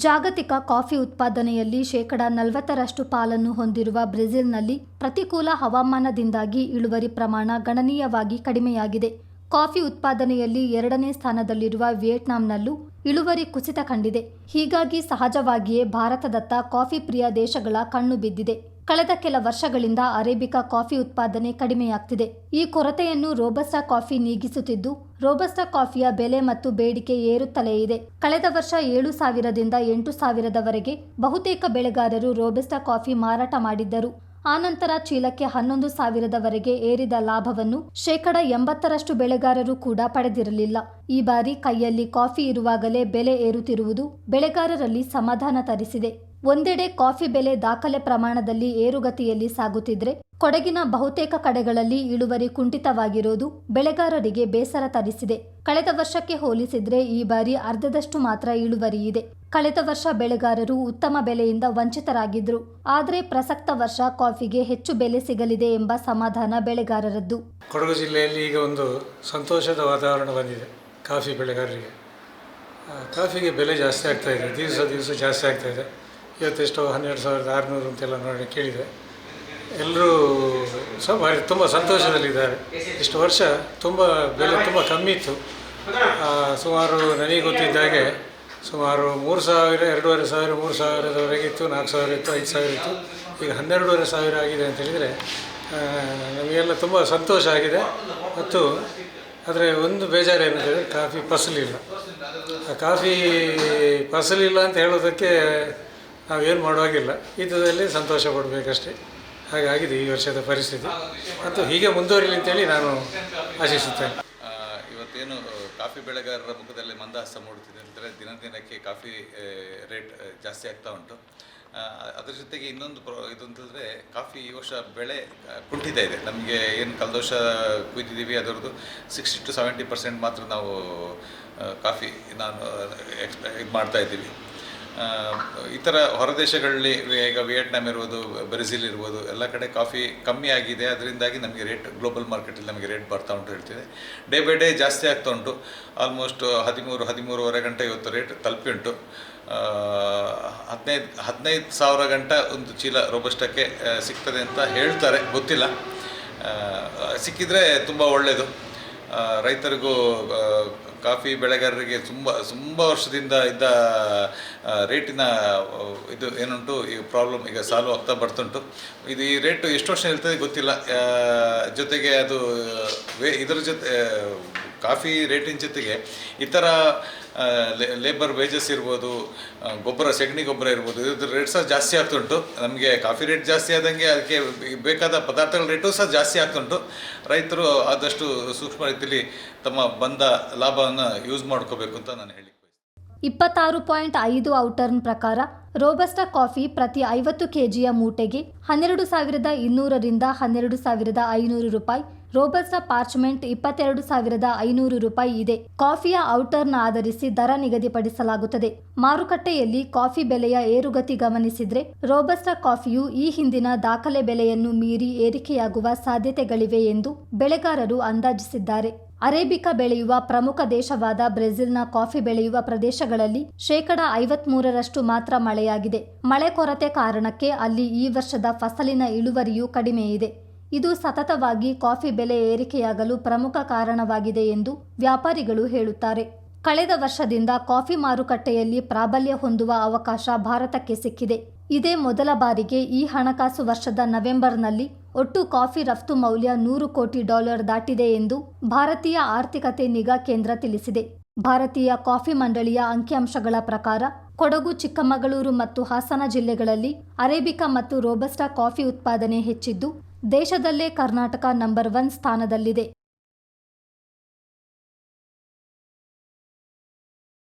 ಜಾಗತಿಕ ಕಾಫಿ ಉತ್ಪಾದನೆಯಲ್ಲಿ 40% ಪಾಲನ್ನು ಹೊಂದಿರುವ ಬ್ರೆಜಿಲ್ನಲ್ಲಿ ಪ್ರತಿಕೂಲ ಹವಾಮಾನದಿಂದಾಗಿ ಇಳುವರಿ ಪ್ರಮಾಣ ಗಣನೀಯವಾಗಿ ಕಡಿಮೆಯಾಗಿದೆ. ಕಾಫಿ ಉತ್ಪಾದನೆಯಲ್ಲಿ 2ನೇ ಸ್ಥಾನದಲ್ಲಿರುವ ವಿಯೆಟ್ನಾಂನಲ್ಲೂ ಇಳುವರಿ ಕುಸಿತ ಕಂಡಿದೆ. ಹೀಗಾಗಿ ಸಹಜವಾಗಿಯೇ ಭಾರತದತ್ತ ಕಾಫಿ ಪ್ರಿಯ ದೇಶಗಳ ಕಣ್ಣು ಬಿದ್ದಿದೆ. ಕಳೆದ ಕೆಲ ವರ್ಷಗಳಿಂದ ಅರೇಬಿಕಾ ಕಾಫಿ ಉತ್ಪಾದನೆ ಕಡಿಮೆಯಾಗ್ತಿದೆ. ಈ ಕೊರತೆಯನ್ನು ರೋಬಸ್ಟಾ ಕಾಫಿ ನೀಗಿಸುತ್ತಿದ್ದು, ರೋಬಸ್ಟಾ ಕಾಫಿಯ ಬೆಲೆ ಮತ್ತು ಬೇಡಿಕೆ ಏರುತ್ತಲೇ ಇದೆ. ಕಳೆದ ವರ್ಷ 7,000ದಿಂದ 8,000ದವರೆಗೆ ಬಹುತೇಕ ಬೆಳೆಗಾರರು ರೋಬಸ್ಟಾ ಕಾಫಿ ಮಾರಾಟ ಮಾಡಿದ್ದರು. ಆನಂತರ ಚೀಲಕ್ಕೆ 11,000ದವರೆಗೆ ಏರಿದ ಲಾಭವನ್ನು 80% ಬೆಳೆಗಾರರು ಕೂಡ ಪಡೆದಿರಲಿಲ್ಲ. ಈ ಬಾರಿ ಕೈಯಲ್ಲಿ ಕಾಫಿ ಇರುವಾಗಲೇ ಬೆಲೆ ಏರುತ್ತಿರುವುದು ಬೆಳೆಗಾರರಲ್ಲಿ ಸಮಾಧಾನ ತರಿಸಿದೆ. ಒಂದೆಡೆ ಕಾಫಿ ಬೆಲೆ ದಾಖಲೆ ಪ್ರಮಾಣದಲ್ಲಿ ಏರುಗತಿಯಲ್ಲಿ ಸಾಗುತ್ತಿದ್ರೆ, ಕೊಡಗಿನ ಬಹುತೇಕ ಕಡೆಗಳಲ್ಲಿ ಇಳುವರಿ ಕುಂಠಿತವಾಗಿರೋದು ಬೆಳೆಗಾರರಿಗೆ ಬೇಸರ ತರಿಸಿದೆ. ಕಳೆದ ವರ್ಷಕ್ಕೆ ಹೋಲಿಸಿದ್ರೆ ಈ ಬಾರಿ ಅರ್ಧದಷ್ಟು ಮಾತ್ರ ಇಳುವರಿ ಇದೆ. ಕಳೆದ ವರ್ಷ ಬೆಳೆಗಾರರು ಉತ್ತಮ ಬೆಲೆಯಿಂದ ವಂಚಿತರಾಗಿದ್ರು. ಆದರೆ ಪ್ರಸಕ್ತ ವರ್ಷ ಕಾಫಿಗೆ ಹೆಚ್ಚು ಬೆಲೆ ಸಿಗಲಿದೆ ಎಂಬ ಸಮಾಧಾನ ಬೆಳೆಗಾರರದ್ದು. ಕೊಡಗು ಜಿಲ್ಲೆಯಲ್ಲಿ ಈಗ ಒಂದು ಸಂತೋಷದ ವಾತಾವರಣ ಬಂದಿದೆ. ಕಾಫಿ ಬೆಳೆಗಾರರಿಗೆ ಕಾಫಿಗೆ ಬೆಲೆ ಜಾಸ್ತಿ ಆಗ್ತಾ ಇದೆ, ದಿವಸ ಜಾಸ್ತಿ ಆಗ್ತಾ ಇದೆ. ಇವತ್ತೆಷ್ಟೋ 12,600 ಅಂತೆಲ್ಲ ನೋಡಿ ಕೇಳಿದೆ. ಎಲ್ಲರೂ ತುಂಬ ಸಂತೋಷದಲ್ಲಿದ್ದಾರೆ. ಇಷ್ಟು ವರ್ಷ ಬೆಲೆ ತುಂಬ ಕಮ್ಮಿ ಇತ್ತು. ಸುಮಾರು ನನಗೆ ಗೊತ್ತಿದ್ದಾಗೆ ಸುಮಾರು 3,000, 2,500, 3,000ದವರೆಗೆ ಇತ್ತು, 4,000 ಇತ್ತು, 5,000 ಇತ್ತು. ಈಗ 12,500 ಆಗಿದೆ ಅಂತ ಹೇಳಿದರೆ ನಮಗೆಲ್ಲ ತುಂಬ ಸಂತೋಷ ಆಗಿದೆ. ಮತ್ತು ಆದರೆ ಒಂದು ಬೇಜಾರು ಏನಂತೇಳಿದರೆ ಕಾಫಿ ಫಸಲಿಲ್ಲ. ಕಾಫಿ ಫಸಲಿಲ್ಲ ಅಂತ ಹೇಳೋದಕ್ಕೆ ನಾವೇನು ಮಾಡುವಾಗಿಲ್ಲ. ಇದರಲ್ಲಿ ಸಂತೋಷ ಪಡಬೇಕಷ್ಟೇ. ಹಾಗಾಗಿದೆ ಈ ವರ್ಷದ ಪರಿಸ್ಥಿತಿ. ಮತ್ತು ಹೀಗೆ ಮುಂದುವರಿಲಿ ಅಂತೇಳಿ ನಾನು ಆಶಿಸುತ್ತೇನೆ. ಇವತ್ತೇನು ಕಾಫಿ ಬೆಳೆಗಾರರ ಮುಖದಲ್ಲಿ ಮಂದಹಾಸ ಮೂಡುತ್ತಿದೆ ಅಂದರೆ ದಿನಕ್ಕೆ ಕಾಫಿ ರೇಟ್ ಜಾಸ್ತಿ ಆಗ್ತಾ ಉಂಟು. ಅದರ ಜೊತೆಗೆ ಇನ್ನೊಂದು ಇದು ಅಂತಂದರೆ ಕಾಫಿ ಈ ವರ್ಷ ಬೆಳೆ ಕುಂಠಿತ ಇದೆ. ನಮಗೆ ಏನು ಕಳೆದ ವರ್ಷ ಕುಯ್ದಿದ್ದೀವಿ ಅದರದ್ದು 60-70% ಮಾತ್ರ ನಾವು ಕಾಫಿ ಇದು ಮಾಡ್ತಾ ಇದ್ದೀವಿ. ಇತರ ಹೊರದೇಶಗಳಲ್ಲಿ ಈಗ ವಿಯೆಟ್ನಾಂ ಇರ್ಬೋದು, ಬ್ರೆಜಿಲ್ ಇರ್ಬೋದು, ಎಲ್ಲ ಕಡೆ ಕಾಫಿ ಕಮ್ಮಿ ಆಗಿದೆ. ಅದರಿಂದಾಗಿ ನಮಗೆ ರೇಟ್ ಗ್ಲೋಬಲ್ ಮಾರ್ಕೆಟಲ್ಲಿ ನಮಗೆ ರೇಟ್ ಬರ್ತಾ ಉಂಟು ಹೇಳ್ತಿದೆ. ಡೇ ಬೈ ಡೇ ಜಾಸ್ತಿ ಆಗ್ತಾ ಉಂಟು. ಆಲ್ಮೋಸ್ಟ್ 13-13.5 ಗಂಟೆ ಇವತ್ತು ರೇಟ್ ತಲುಪಿ ಉಂಟು. 15,000 ಗಂಟ ಒಂದು ಚೀಲ ರೋಬಸ್ಟಕ್ಕೆ ಸಿಗ್ತದೆ ಅಂತ ಹೇಳ್ತಾರೆ, ಗೊತ್ತಿಲ್ಲ. ಸಿಕ್ಕಿದರೆ ತುಂಬ ಒಳ್ಳೆಯದು. ರೈತರಿಗೂ ಕಾಫಿ ಬೆಳೆಗಾರರಿಗೆ ತುಂಬ ವರ್ಷದಿಂದ ಇದ್ದ ರೇಟಿನ ಇದು ಏನುಂಟು ಈ ಪ್ರಾಬ್ಲಮ್ ಈಗ ಸಾಲ್ವ್ ಆಗ್ತಾ ಬರ್ತುಂಟು. ಇದು ಈ ರೇಟು ಎಷ್ಟು ವರ್ಷ ಇರ್ತದೆ ಗೊತ್ತಿಲ್ಲ. ಜೊತೆಗೆ ಅದು ಇದರ ಜೊತೆ ಕಾಫಿ ರೇಟಿನ ಜೊತೆಗೆ ಇತರ ಲೇಬರ್ ವೇಜಸ್ ಇರ್ಬೋದು, ಸೆಗಣಿ ಗೊಬ್ಬರ ಇರ್ಬೋದು, ಇದ್ರ ರೇಟ್ ಸಹ ಜಾಸ್ತಿ ಆಗ್ತುಂಟು. ನಮಗೆ ಕಾಫಿ ರೇಟ್ ಜಾಸ್ತಿ ಆದಂಗೆ ಅದಕ್ಕೆ ಬೇಕಾದ ಪದಾರ್ಥಗಳ ರೇಟು ಸಹ ಜಾಸ್ತಿ ಆಗ್ತುಂಟು. ರೈತರು ಆದಷ್ಟು ಸೂಕ್ಷ್ಮ ರೀತಿಯಲ್ಲಿ ತಮ್ಮ ಬಂದ ಲಾಭವನ್ನು ಯೂಸ್ ಮಾಡ್ಕೋಬೇಕು ಅಂತ ನಾನು ಹೇಳಿ. 26.5 ಔಟರ್ನ್ ಪ್ರಕಾರ ರೋಬಸ್ಟಾ ಕಾಫಿ ಪ್ರತಿ 50 ಕೆಜಿಯ ಮೂಟೆಗೆ 12,200ರಿಂದ 12,500 ರೂಪಾಯಿ, ರೋಬಸ್ಟಾ ಪಾರ್ಚ್ಮೆಂಟ್ 22,500 ರೂಪಾಯಿ ಇದೆ. ಕಾಫಿಯ ಔಟರ್ನ್ ಆಧರಿಸಿ ದರ ನಿಗದಿಪಡಿಸಲಾಗುತ್ತದೆ. ಮಾರುಕಟ್ಟೆಯಲ್ಲಿ ಕಾಫಿ ಬೆಲೆಯ ಏರುಗತಿ ಗಮನಿಸಿದ್ರೆ ರೋಬಸ್ಟಾ ಕಾಫಿಯು ಈ ಹಿಂದಿನ ದಾಖಲೆ ಬೆಲೆಯನ್ನು ಮೀರಿ ಏರಿಕೆಯಾಗುವ ಸಾಧ್ಯತೆಗಳಿವೆ ಎಂದು ಬೆಳೆಗಾರರು ಅಂದಾಜಿಸಿದ್ದಾರೆ. ಅರೇಬಿಕಾ ಬೆಳೆಯುವ ಪ್ರಮುಖ ದೇಶವಾದ ಬ್ರೆಜಿಲ್ನ ಕಾಫಿ ಬೆಳೆಯುವ ಪ್ರದೇಶಗಳಲ್ಲಿ 53% ಮಾತ್ರ ಮಳೆಯಾಗಿದೆ. ಮಳೆ ಕೊರತೆ ಕಾರಣಕ್ಕೆ ಅಲ್ಲಿ ಈ ವರ್ಷದ ಫಸಲಿನ ಇಳುವರಿಯೂ ಕಡಿಮೆ ಇದೆ. ಇದು ಸತತವಾಗಿ ಕಾಫಿ ಬೆಲೆ ಏರಿಕೆಯಾಗಲು ಪ್ರಮುಖ ಕಾರಣವಾಗಿದೆ ಎಂದು ವ್ಯಾಪಾರಿಗಳು ಹೇಳುತ್ತಾರೆ. ಕಳೆದ ವರ್ಷದಿಂದ ಕಾಫಿ ಮಾರುಕಟ್ಟೆಯಲ್ಲಿ ಪ್ರಾಬಲ್ಯ ಹೊಂದುವ ಅವಕಾಶ ಭಾರತಕ್ಕೆ ಸಿಕ್ಕಿದೆ. ಇದೇ ಮೊದಲ ಬಾರಿಗೆ ಈ ಹಣಕಾಸು ವರ್ಷದ ನವೆಂಬರ್ನಲ್ಲಿ ಒಟ್ಟು ಕಾಫಿ ರಫ್ತು ಮೌಲ್ಯ $100 ಕೋಟಿ ದಾಟಿದೆ ಎಂದು ಭಾರತೀಯ ಆರ್ಥಿಕತೆ ನಿಗಾ ಕೇಂದ್ರ ತಿಳಿಸಿದೆ. ಭಾರತೀಯ ಕಾಫಿ ಮಂಡಳಿಯ ಅಂಕಿಅಂಶಗಳ ಪ್ರಕಾರ ಕೊಡಗು, ಚಿಕ್ಕಮಗಳೂರು ಮತ್ತು ಹಾಸನ ಜಿಲ್ಲೆಗಳಲ್ಲಿ ಅರೇಬಿಕಾ ಮತ್ತು ರೋಬಸ್ಟಾ ಕಾಫಿ ಉತ್ಪಾದನೆ ಹೆಚ್ಚಿದ್ದು, ದೇಶದಲ್ಲೇ ಕರ್ನಾಟಕ ನಂಬರ್ 1 ಸ್ಥಾನದಲ್ಲಿದೆ.